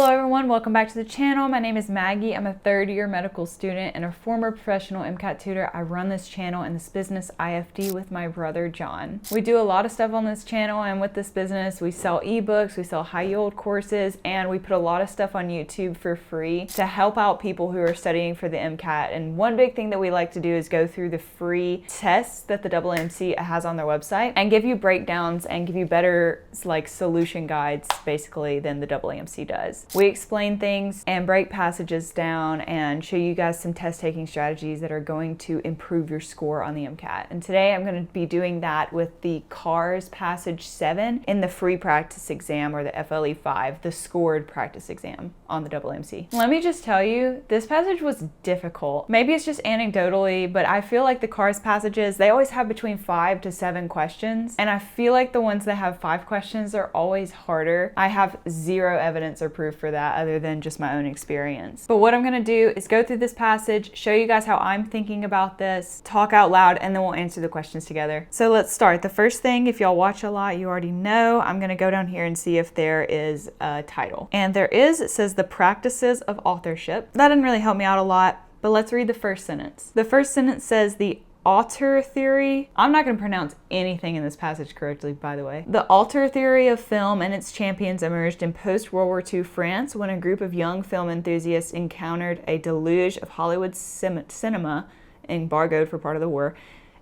Hello everyone, welcome back to the channel. My name is Maggie. I'm a third-year medical student and a former professional MCAT tutor. I run this channel and this business IFD with my brother John. We do a lot of stuff on this channel, and with this business we sell ebooks, we sell high yield courses, and we put a lot of stuff on YouTube for free to help out people who are studying for the MCAT. And one big thing that we like to do is go through the free tests that the AAMC has on their website and give you breakdowns and give you better solution guides basically than the AAMC does. We explain things and break passages down and show you guys some test taking strategies that are going to improve your score on the MCAT. And today I'm going to be doing that with the CARS Passage 7 in the free practice exam, or the FLE 5, the scored practice exam on the AAMC. Let me just tell you, this passage was difficult. Maybe it's just anecdotally, but I feel like the CARS passages, they always have between 5 to 7 questions. And I feel like the ones that have 5 questions are always harder. I have zero evidence or proof for that other than just my own experience. But what I'm gonna do is go through this passage, show you guys how I'm thinking about this, talk out loud, and then we'll answer the questions together. So let's start. The first thing, if y'all watch a lot, you already know, I'm gonna go down here and see if there is a title. And there is. It says the practices of authorship. That didn't really help me out a lot, but let's read the first sentence. The first sentence says the auteur theory. I'm not going to pronounce anything in this passage correctly, by the way. The auteur theory of film and its champions emerged in post-World War II France when a group of young film enthusiasts encountered a deluge of Hollywood cinema, embargoed for part of the war,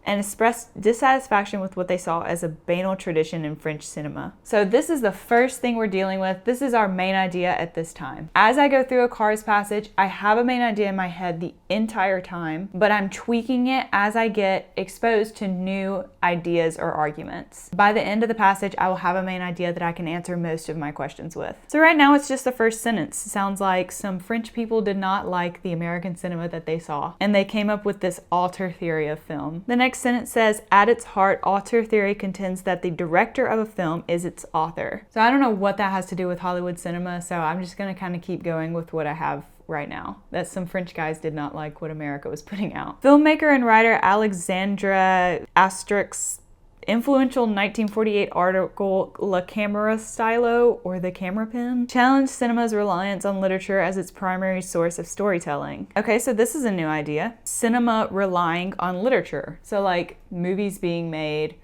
and expressed dissatisfaction with what they saw as a banal tradition in French cinema. So this is the first thing we're dealing with. This is our main idea at this time. As I go through a CARS passage, I have a main idea in my head the entire time, but I'm tweaking it as I get exposed to new ideas or arguments. By the end of the passage, I will have a main idea that I can answer most of my questions with. So right now it's just the first sentence. It sounds like some French people did not like the American cinema that they saw, and they came up with this auteur theory of film. The next sentence says, at its heart, auteur theory contends that the director of a film is its author. So I don't know what that has to do with Hollywood cinema, so I'm just going to kind of keep going with what I have right now, that some French guys did not like what America was putting out. Filmmaker and writer Alexandra Asterix's influential 1948 article La Camera Stylo, or the camera pen, challenged cinema's reliance on literature as its primary source of storytelling. Okay, so this is a new idea. Cinema relying on literature. So like movies being made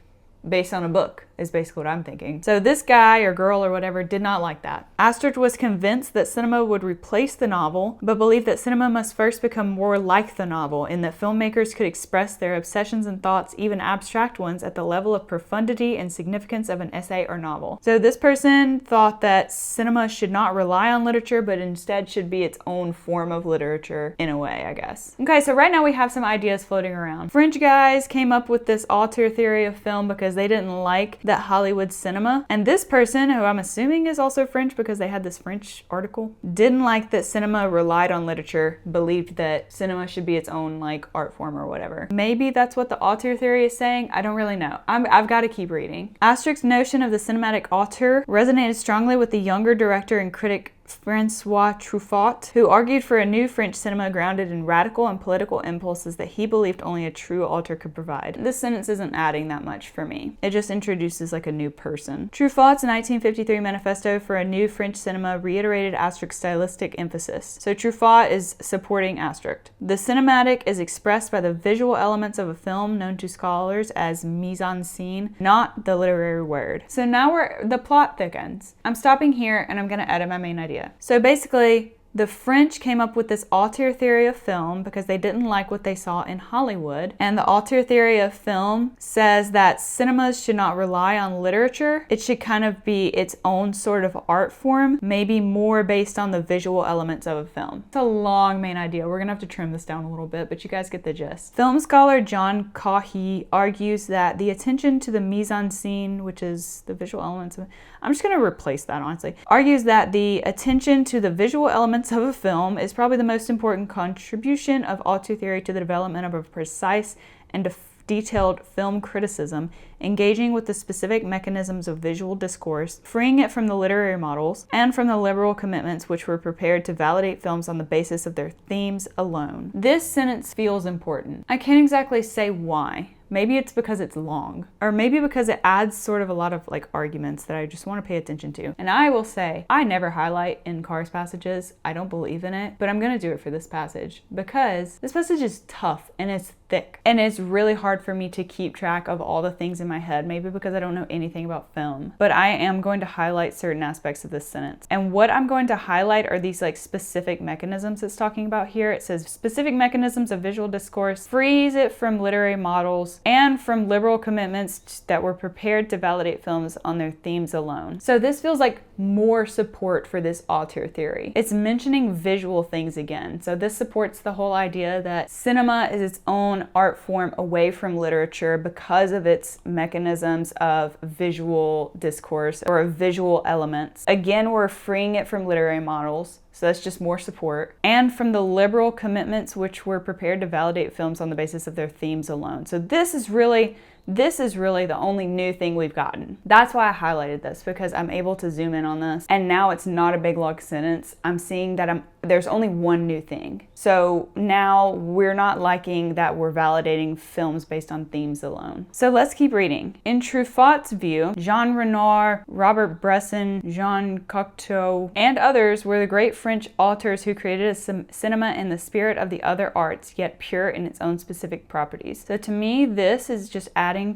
based on a book is basically what I'm thinking. So this guy or girl or whatever did not like that. Asterix was convinced that cinema would replace the novel, but believed that cinema must first become more like the novel, in that filmmakers could express their obsessions and thoughts, even abstract ones, at the level of profundity and significance of an essay or novel. So this person thought that cinema should not rely on literature, but instead should be its own form of literature in a way, I guess. Okay, so right now we have some ideas floating around. French guys came up with this auteur theory of film because they didn't like that Hollywood cinema. And this person, who I'm assuming is also French because they had this French article, didn't like that cinema relied on literature, believed that cinema should be its own art form or whatever. Maybe that's what the auteur theory is saying. I don't really know. I've got to keep reading. Asterix's notion of the cinematic auteur resonated strongly with the younger director and critic Francois Truffaut, who argued for a new French cinema grounded in radical and political impulses that he believed only a true author could provide. This sentence isn't adding that much for me. It just introduces a new person. Truffaut's 1953 manifesto for a new French cinema reiterated Asterix's stylistic emphasis. So Truffaut is supporting Asterix. The cinematic is expressed by the visual elements of a film, known to scholars as mise en scène, not the literary word. So now the plot thickens. I'm stopping here and I'm going to edit my main idea. So basically, the French came up with this auteur theory of film because they didn't like what they saw in Hollywood. And the auteur theory of film says that cinemas should not rely on literature. It should kind of be its own sort of art form, maybe more based on the visual elements of a film. It's a long main idea. We're gonna have to trim this down a little bit, but you guys get the gist. Film scholar John Caughey argues that the attention to the mise en scène, which is the visual elements of, I'm just gonna replace that honestly, argues that the attention to the visual elements of a film is probably the most important contribution of auteur theory to the development of a precise and detailed film criticism, engaging with the specific mechanisms of visual discourse, freeing it from the literary models, and from the liberal commitments which were prepared to validate films on the basis of their themes alone. This sentence feels important. I can't exactly say why, Maybe it's because it's long, or maybe because it adds sort of a lot of like arguments that I just want to pay attention to. And I will say, I never highlight in CARS passages. I don't believe in it, but I'm going to do it for this passage because this passage is tough and it's thick. And it's really hard for me to keep track of all the things in my head, maybe because I don't know anything about film. But I am going to highlight certain aspects of this sentence. And what I'm going to highlight are these like specific mechanisms it's talking about here. It says specific mechanisms of visual discourse frees it from literary models and from liberal commitments that were prepared to validate films on their themes alone. So this feels like more support for this auteur theory. It's mentioning visual things again. So this supports the whole idea that cinema is its own art form away from literature because of its mechanisms of visual discourse or of visual elements. Again, we're freeing it from literary models. So that's just more support. And from the liberal commitments which were prepared to validate films on the basis of their themes alone. So this is really the only new thing we've gotten. That's why I highlighted this, because I'm able to zoom in on this. And now it's not a big long sentence. I'm seeing that there's only one new thing. So now we're not liking that we're validating films based on themes alone. So let's keep reading. In Truffaut's view, Jean Renoir, Robert Bresson, Jean Cocteau, and others were the great French auteurs who created a cinema in the spirit of the other arts, yet pure in its own specific properties. So to me, this is just adding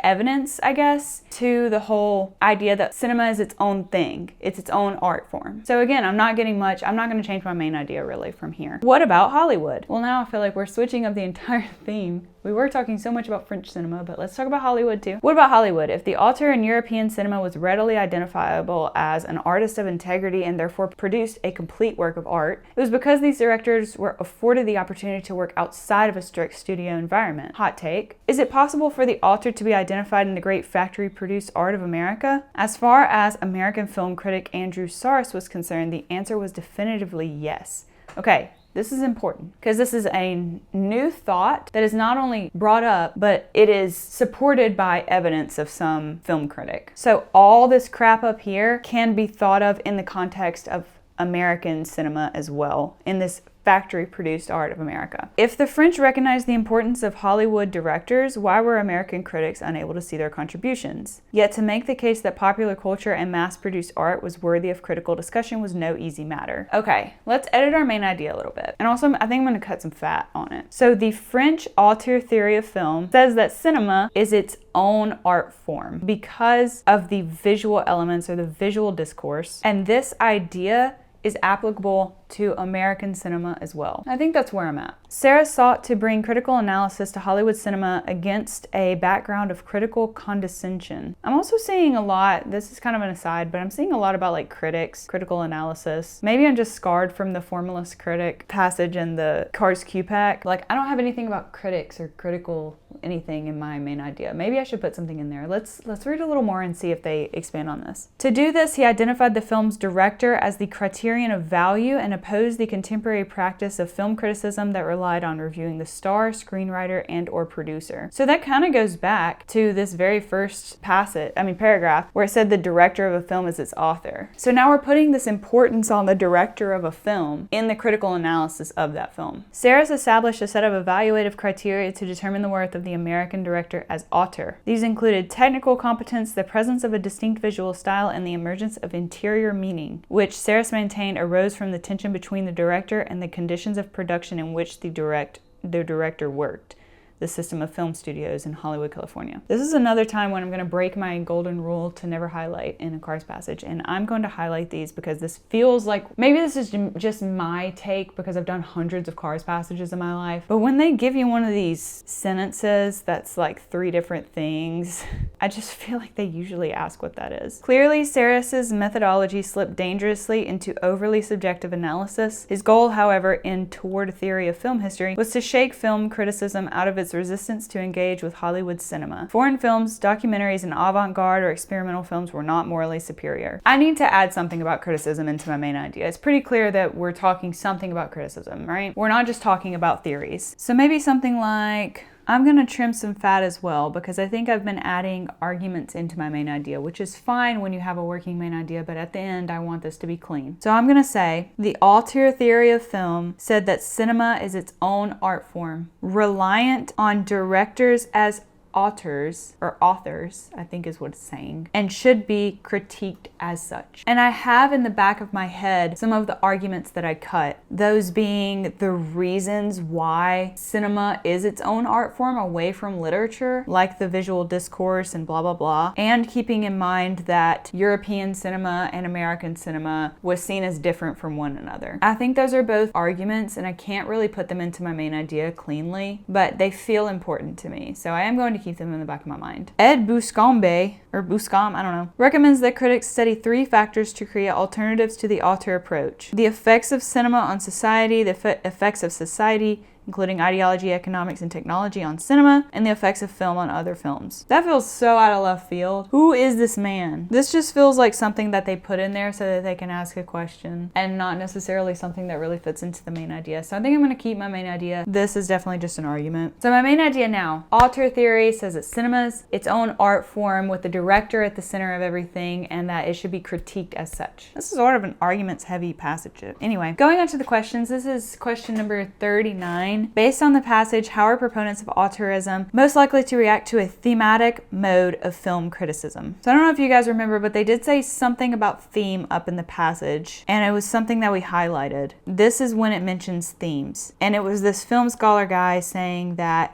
evidence, I guess, to the whole idea that cinema is its own thing. It's its own art form. So again, I'm not getting much. I'm not going to change my main idea really from here. What about Hollywood? Well, now I feel like we're switching up the entire theme. We were talking so much about French cinema, but let's talk about Hollywood too. What about Hollywood? If the auteur in European cinema was readily identifiable as an artist of integrity and therefore produced a complete work of art, it was because these directors were afforded the opportunity to work outside of a strict studio environment. Hot take. Is it possible for the author to be identified in the great factory-produced art of America? As far as American film critic Andrew Sarris was concerned, the answer was definitively yes. Okay. This is important because this is a new thought that is not only brought up, but it is supported by evidence of some film critic. So all this crap up here can be thought of in the context of American cinema as well, in this factory-produced art of America. If the French recognized the importance of Hollywood directors, why were American critics unable to see their contributions? Yet to make the case that popular culture and mass-produced art was worthy of critical discussion was no easy matter. Okay, let's edit our main idea a little bit. And also, I think I'm going to cut some fat on it. So the French auteur theory of film says that cinema is its own art form because of the visual elements or the visual discourse. And this idea is applicable to American cinema as well. I think that's where I'm at. Sarah sought to bring critical analysis to Hollywood cinema against a background of critical condescension. I'm also seeing a lot, this is kind of an aside, but I'm seeing a lot about like critics, critical analysis. Maybe I'm just scarred from the formalist critic passage in the CARS Q-Pack. Like, I don't have anything about critics or critical anything in my main idea. Maybe I should put something in there. Let's read a little more and see if they expand on this. To do this, he identified the film's director as the criterion of value and opposed the contemporary practice of film criticism that relied on reviewing the star, screenwriter, and or producer. So that kind of goes back to this very first paragraph, where it said the director of a film is its author. So now we're putting this importance on the director of a film in the critical analysis of that film. Sarris established a set of evaluative criteria to determine the worth of the American director as auteur. These included technical competence, the presence of a distinct visual style, and the emergence of interior meaning, which Sarris maintained arose from the tension between the director and the conditions of production in which the director worked, the system of film studios in Hollywood, California. This is another time when I'm going to break my golden rule to never highlight in a CARS passage, and I'm going to highlight these because this feels like, maybe this is just my take because I've done hundreds of CARS passages in my life, but when they give you one of these sentences that's like 3 different things, I just feel like they usually ask what that is. Clearly, Sarris's methodology slipped dangerously into overly subjective analysis. His goal, however, in Toward a Theory of Film History, was to shake film criticism out of its resistance to engage with Hollywood cinema. Foreign films, documentaries, and avant-garde or experimental films were not morally superior. I need to add something about criticism into my main idea. It's pretty clear that we're talking something about criticism, right? We're not just talking about theories. So maybe something like, I'm going to trim some fat as well because I think I've been adding arguments into my main idea, which is fine when you have a working main idea, but at the end I want this to be clean. So I'm going to say the auteur theory of film said that cinema is its own art form, reliant on directors as authors, I think is what it's saying, and should be critiqued as such. And I have in the back of my head some of the arguments that I cut, those being the reasons why cinema is its own art form away from literature, like the visual discourse and blah blah blah, and keeping in mind that European cinema and American cinema was seen as different from one another. I think those are both arguments and I can't really put them into my main idea cleanly, but they feel important to me, so I am going to keep them in the back of my mind. Ed Buscombe, or Buscom, I don't know, recommends that critics study 3 factors to create alternatives to the auteur approach: the effects of cinema on society, the effects of society, including ideology, economics, and technology on cinema, and the effects of film on other films. That feels so out of left field. Who is this man? This just feels like something that they put in there so that they can ask a question and not necessarily something that really fits into the main idea. So I think I'm going to keep my main idea. This is definitely just an argument. So my main idea now, auteur theory says that cinema's its own art form with the director at the center of everything and that it should be critiqued as such. This is sort of an arguments heavy passage. Anyway, going on to the questions, this is question number 39. Based on the passage, how are proponents of auteurism most likely to react to a thematic mode of film criticism? So I don't know if you guys remember, but they did say something about theme up in the passage, and it was something that we highlighted. This is when it mentions themes. And it was this film scholar guy saying that,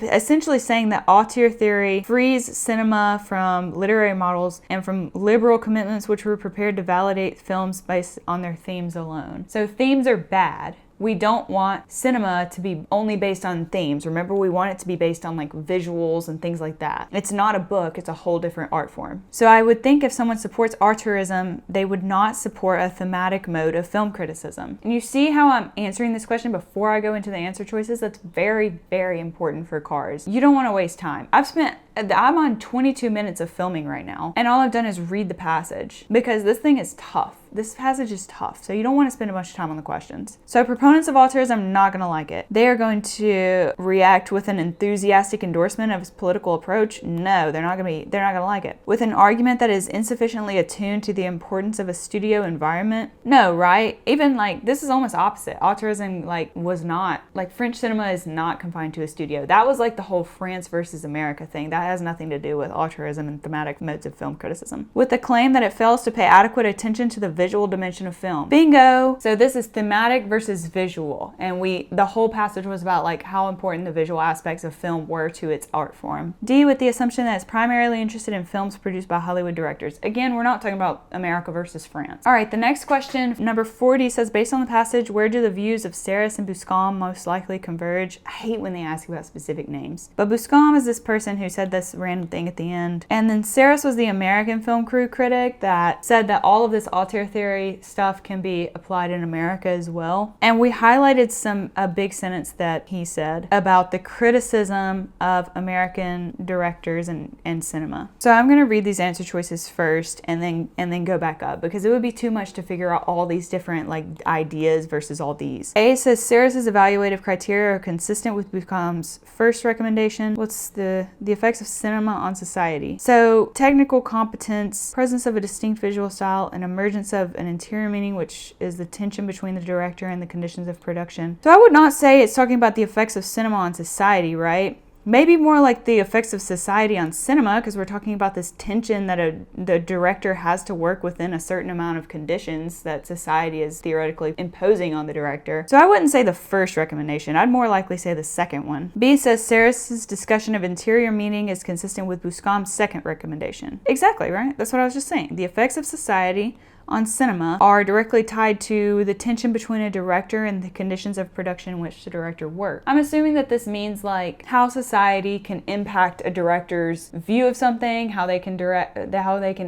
essentially saying that auteur theory frees cinema from literary models and from liberal commitments which were prepared to validate films based on their themes alone. So themes are bad. We don't want cinema to be only based on themes. Remember, we want it to be based on like visuals and things like that. It's not a book, it's a whole different art form. So I would think if someone supports auteurism, they would not support a thematic mode of film criticism. And you see how I'm answering this question before I go into the answer choices? That's very, very important for cars. You don't want to waste time. I'm on 22 minutes of filming right now, and all I've done is read the passage because this thing is tough. This passage is tough, so you don't want to spend a bunch of time on the questions. So proponents of auteurism are not going to like it. They are going to react with an enthusiastic endorsement of his political approach. No, they're not going to like it. With an argument that is insufficiently attuned to the importance of a studio environment. No, right? Even like this is almost opposite. Auteurism was not like French cinema is not confined to a studio. That was like the whole France versus America thing. That has nothing to do with auteurism and thematic modes of film criticism. With the claim that it fails to pay adequate attention to the visual dimension of film. Bingo! So this is thematic versus visual, and the whole passage was about like how important the visual aspects of film were to its art form. D, with the assumption that it's primarily interested in films produced by Hollywood directors. Again, we're not talking about America versus France. All right, the next question, number 40, says, based on the passage, where do the views of Serres and Buscom most likely converge? I hate when they ask about specific names. But Buscom is this person who said this random thing at the end. And then Serres was the American film crew critic that said that all of this auteur theory stuff can be applied in America as well. And we highlighted a big sentence that he said about the criticism of American directors and cinema. So I'm going to read these answer choices first and then go back up because it would be too much to figure out all these different like ideas versus all these. A says Serres' evaluative criteria are consistent with Buscom's first recommendation. What's the effects of cinema on society? So technical competence, presence of a distinct visual style, and emergence of an interior meaning, which is the tension between the director and the conditions of production. So I would not say it's talking about the effects of cinema on society, right? Maybe more like the effects of society on cinema, because we're talking about this tension that the director has to work within a certain amount of conditions that society is theoretically imposing on the director. So I wouldn't say the first recommendation. I'd more likely say the second one. B says Serres' discussion of interior meaning is consistent with Buscom's second recommendation. Exactly, right? That's what I was just saying. The effects of society on cinema are directly tied to the tension between a director and the conditions of production in which the director worked. I'm assuming that this means like how society can impact a director's view of something, how they can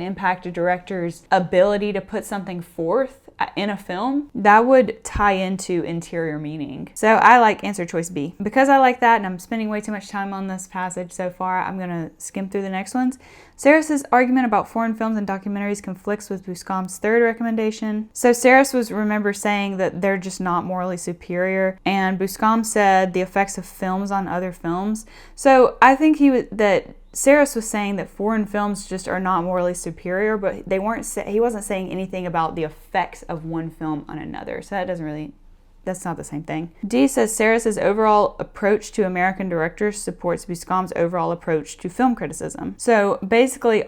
impact a director's ability to put something forth in a film, that would tie into interior meaning. So I like answer choice B. Because I like that and I'm spending way too much time on this passage so far, I'm gonna skim through the next ones. Saris's argument about foreign films and documentaries conflicts with Buscom's third recommendation. So Saris was, remember, saying that they're just not morally superior, and Buscom said the effects of films on other films. So I think that Saris was saying that foreign films just are not morally superior, but he wasn't saying anything about the effects of one film on another. So that's not the same thing. D says Saris's overall approach to American directors supports Buscom's overall approach to film criticism. So basically,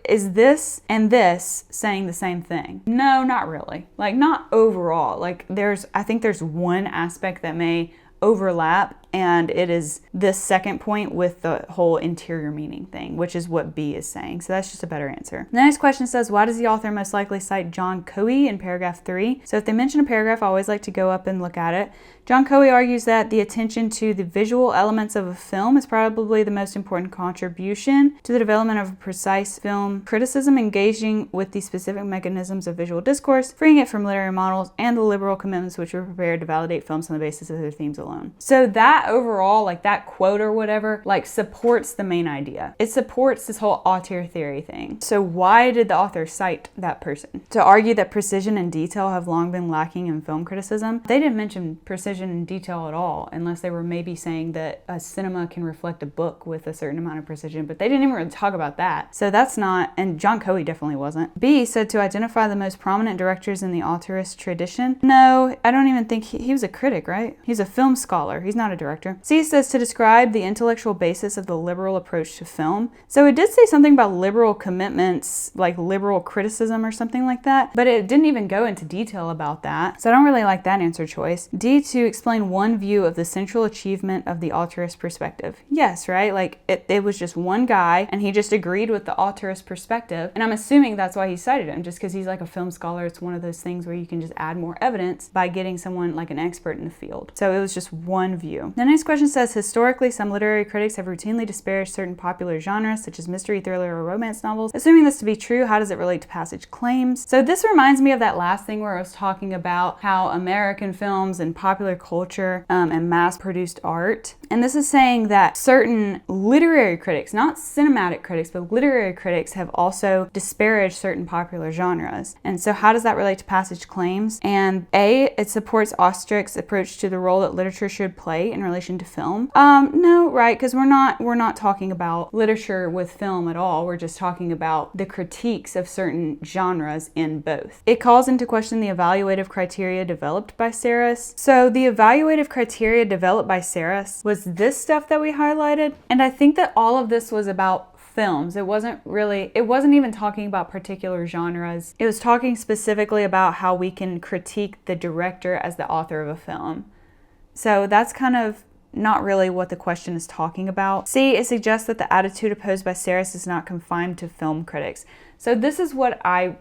is this and this saying the same thing? No, not really. Like, not overall. Like, I think there's one aspect that may overlap, and it is this second point with the whole interior meaning thing, which is what B is saying. So that's just a better answer. The next question says, why does the author most likely cite John Coe in paragraph 3? So if they mention a paragraph, I always like to go up and look at it. John Coe argues that the attention to the visual elements of a film is probably the most important contribution to the development of a precise film criticism, engaging with the specific mechanisms of visual discourse, freeing it from literary models, and the liberal commitments which were prepared to validate films on the basis of their themes alone. So that overall, like that quote or whatever, like supports the main idea. It supports this whole auteur theory thing. So why did the author cite that person? To argue that precision and detail have long been lacking in film criticism. They didn't mention precision and detail at all, unless they were maybe saying that a cinema can reflect a book with a certain amount of precision, but they didn't even really talk about that. So that's not, and John Coe definitely wasn't. B said to identify the most prominent directors in the auteurist tradition. No, I don't even think he was a critic, right? He's a film scholar. He's not a director. C says to describe the intellectual basis of the liberal approach to film. So it did say something about liberal commitments, like liberal criticism or something like that, but it didn't even go into detail about that. So I don't really like that answer choice. D, to explain one view of the central achievement of the auteurist perspective. Yes, right? Like it was just one guy and he just agreed with the auteurist perspective. And I'm assuming that's why he cited him, just because he's like a film scholar. It's one of those things where you can just add more evidence by getting someone like an expert in the field. So it was just one view. The next question says, historically, some literary critics have routinely disparaged certain popular genres, such as mystery, thriller, or romance novels. Assuming this to be true, how does it relate to passage claims? So this reminds me of that last thing where I was talking about how American films and popular culture and mass-produced art. And this is saying that certain literary critics, not cinematic critics, but literary critics have also disparaged certain popular genres. And so how does that relate to passage claims? And A, it supports Ostrich's approach to the role that literature should play in relation to film. No, right, because we're not talking about literature with film at all. We're just talking about the critiques of certain genres in both. It calls into question the evaluative criteria developed by Saris. So the evaluative criteria developed by Saris was this stuff that we highlighted. And I think that all of this was about films. It wasn't even talking about particular genres. It was talking specifically about how we can critique the director as the author of a film. So that's kind of not really what the question is talking about. C, it suggests that the attitude opposed by Saris is not confined to film critics. So this is a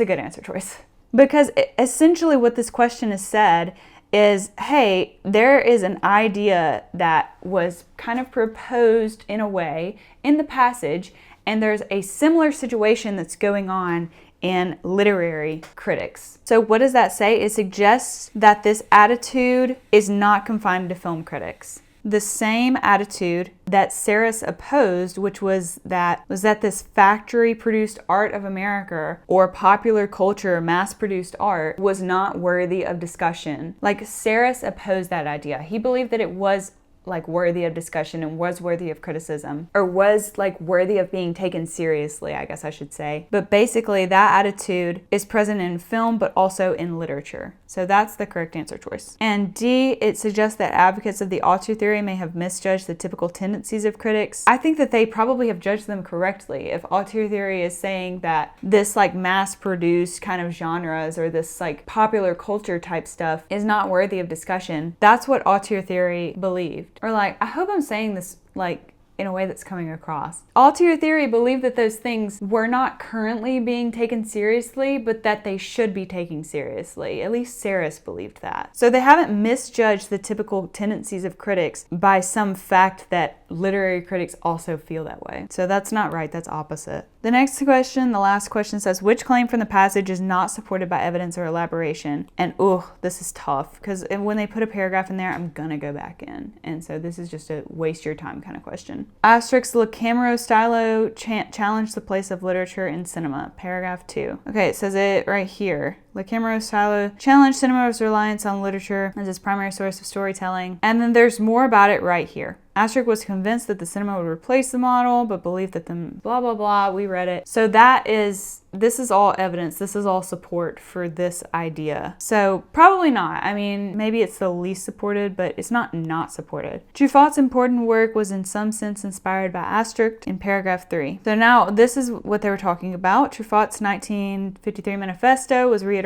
good answer choice. Because essentially what this question has said is, hey, there is an idea that was kind of proposed in a way in the passage, and there's a similar situation that's going on in literary critics. So what does that say? It suggests that this attitude is not confined to film critics. The same attitude that Saris opposed, which was that this factory-produced art of America or popular culture, mass-produced art, was not worthy of discussion. Like, Saris opposed that idea. He believed that it was like worthy of discussion and was worthy of criticism, or was like worthy of being taken seriously, I guess I should say. But basically that attitude is present in film but also in literature. So that's the correct answer choice. And D, it suggests that advocates of the auteur theory may have misjudged the typical tendencies of critics. I think that they probably have judged them correctly. If auteur theory is saying that this like mass-produced kind of genres or this like popular culture type stuff is not worthy of discussion, that's what auteur theory believed. Or like, I hope I'm saying this like in a way that's coming across. Auteur theory believed that those things were not currently being taken seriously, but that they should be taken seriously. At least Saris believed that. So they haven't misjudged the typical tendencies of critics by some fact that literary critics also feel that way. So that's not right, that's opposite. The next question, the last question, says, which claim from the passage is not supported by evidence or elaboration? And this is tough, because when they put a paragraph in there, I'm gonna go back in. And so this is just a waste your time kind of question. Asterisk, Le Camero Stylo challenged the place of literature in cinema. Paragraph 2. Okay, it says it right here. Le Camero Stylo challenged cinema's reliance on literature as its primary source of storytelling. And then there's more about it right here. Asterisk was convinced that the cinema would replace the model, but believed that the blah, blah, blah. We read it. So this is all evidence. This is all support for this idea. So probably not. I mean, maybe it's the least supported, but it's not supported. Truffaut's important work was in some sense inspired by Asterisk in paragraph 3. So now this is what they were talking about. Truffaut's 1953 manifesto was reiterated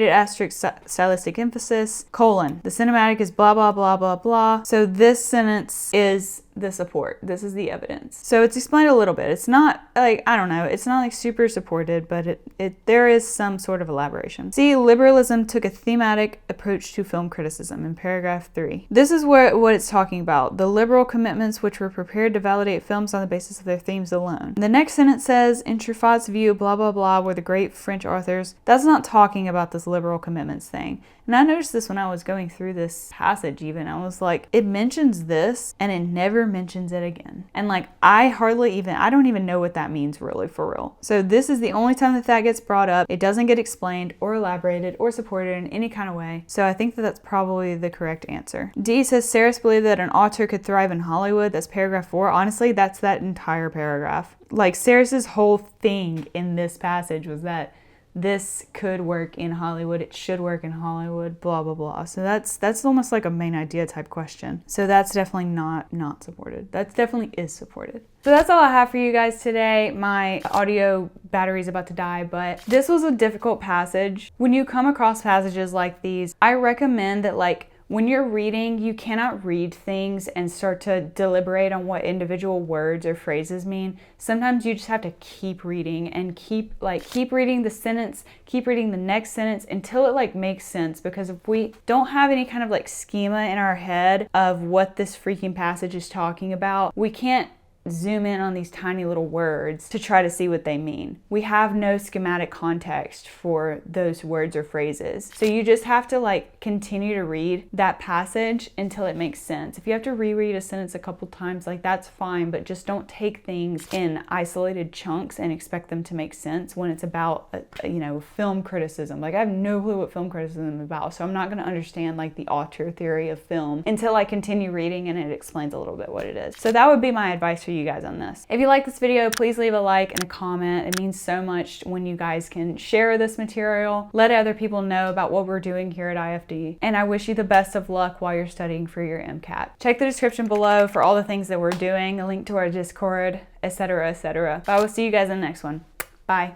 Asterisk stylistic emphasis, : the cinematic is blah, blah, blah, blah, blah. So this sentence is the support. This is the evidence. So it's explained a little bit. It's not like, I don't know, it's not like super supported, but there is some sort of elaboration. See, liberalism took a thematic approach to film criticism in paragraph 3. This is what it's talking about. The liberal commitments which were prepared to validate films on the basis of their themes alone. The next sentence says, in Truffaut's view, blah, blah, blah, were the great French authors. That's not talking about this liberal commitments thing. And I noticed this when I was going through this passage even. I was like, it mentions this and it never mentions it again. And like, I don't even know what that means really, for real. So this is the only time that gets brought up. It doesn't get explained or elaborated or supported in any kind of way. So I think that that's probably the correct answer. D says, Saris believed that an author could thrive in Hollywood. That's paragraph 4. Honestly, that's that entire paragraph. Like, Saris's whole thing in this passage was that this could work in Hollywood, it should work in Hollywood, blah, blah, blah. So that's almost like a main idea type question. So that's definitely not supported. That definitely is supported. So that's all I have for you guys today. My audio battery's about to die, but this was a difficult passage. When you come across passages like these, I recommend that, like, when you're reading, you cannot read things and start to deliberate on what individual words or phrases mean. Sometimes you just have to keep reading and keep reading the sentence, keep reading the next sentence until it like makes sense. Because if we don't have any kind of like schema in our head of what this freaking passage is talking about, we can't zoom in on these tiny little words to try to see what they mean. We have no schematic context for those words or phrases. So you just have to like continue to read that passage until it makes sense. If you have to reread a sentence a couple times, like that's fine, but just don't take things in isolated chunks and expect them to make sense when it's about, film criticism. Like I have no clue what film criticism is about, so I'm not going to understand like the auteur theory of film until I continue reading and it explains a little bit what it is. So that would be my advice for you guys on this. If you like this video, please leave a like and a comment. It means so much when you guys can share this material, let other people know about what we're doing here at IFD, and I wish you the best of luck while you're studying for your MCAT. Check the description below for all the things that we're doing, a link to our Discord, etc., etc. But I will see you guys in the next one. Bye.